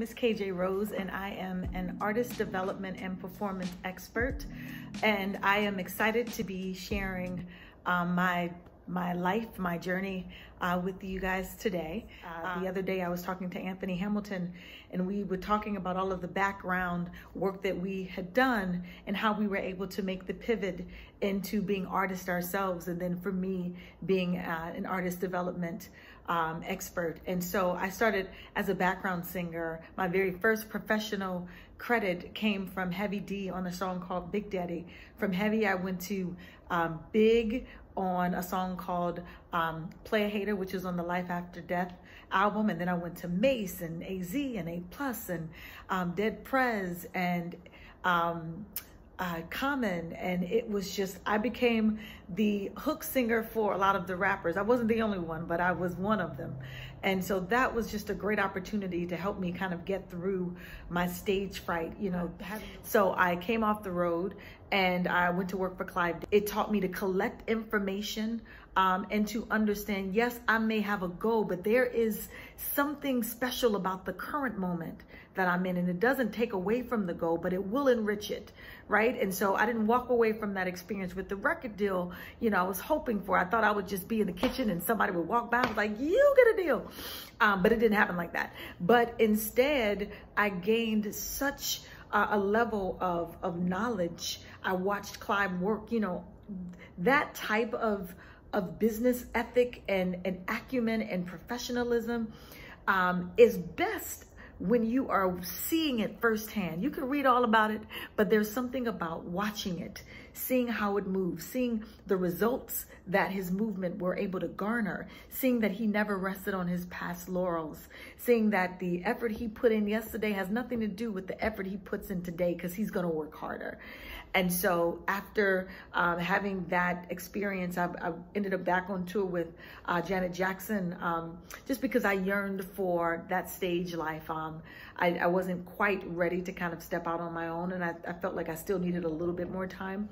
name is KJ Rose, and I am an artist development and performance expert. And I am excited to be sharing my life, my journey with you guys today. The other day I was talking to Anthony Hamilton, and we were talking about all of the background work that we had done and how we were able to make the pivot into being artists ourselves, and then for me being an artist development expert. And so I started as a background singer. My very first professional credit came from Heavy D on a song called Big Daddy. From Heavy, I went to Big on a song called Play a Hater, which is on the Life After Death album. And then I went to Mace and AZ and A+ and Dead Prez and Common, and it was just, I became the hook singer for a lot of the rappers. I wasn't the only one, but I was one of them. And so that was just a great opportunity to help me kind of get through my stage fright, you know. So I came off the road and I went to work for Clive. It taught me to collect information and to understand, yes, I may have a goal, but there is something special about the current moment that I'm in, and it doesn't take away from the goal, but it will enrich it, right? And so I didn't walk away from that experience with the record deal. You know, I was hoping for, I thought I would just be in the kitchen and somebody would walk by and was like, you get a deal. But it didn't happen like that. But instead, I gained such a level of knowledge. I watched Clive work, you know, that type of business ethic and acumen and professionalism is best when you are seeing it firsthand. You can read all about it, but there's something about watching it, seeing how it moves, seeing the results that his movement were able to garner, seeing that he never rested on his past laurels, seeing that the effort he put in yesterday has nothing to do with the effort he puts in today, because he's gonna work harder. And so after having that experience, I ended up back on tour with Janet Jackson, just because I yearned for that stage life. I wasn't quite ready to kind of step out on my own, and I felt like I still needed a little bit more time.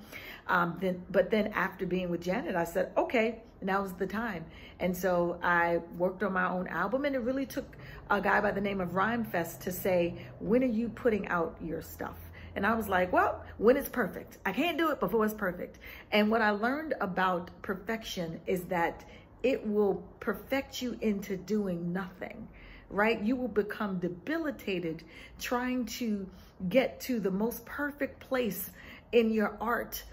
But then after being with Janet, I said, okay, now's the time. And so I worked on my own album, and it really took a guy by the name of Rhymefest to say, when are you putting out your stuff? And I was like, well, when it's perfect. I can't do it before it's perfect. And what I learned about perfection is that it will perfect you into doing nothing, right? You will become debilitated trying to get to the most perfect place in your art,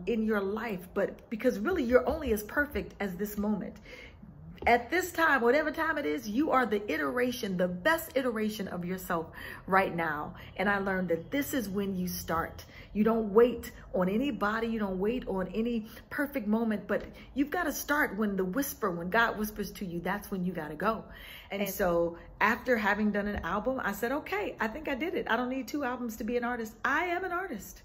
in your life, but because really you're only as perfect as this moment. At this time, whatever time it is, you are the iteration, the best iteration of yourself right now. And I learned that this is when you start. You don't wait on anybody. You don't wait on any perfect moment, but you've got to start when when God whispers to you, that's when you got to go. And so after having done an album, I said, okay, I think I did it. I don't need 2 albums to be an artist. I am an artist.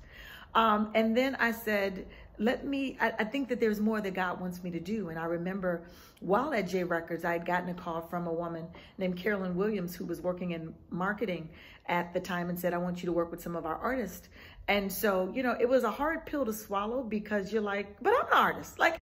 And then I said, I think that there's more that God wants me to do. And I remember while at J Records, I had gotten a call from a woman named Carolyn Williams, who was working in marketing at the time, and said, I want you to work with some of our artists. And so, you know, it was a hard pill to swallow, because you're like, but I'm an artist. Like,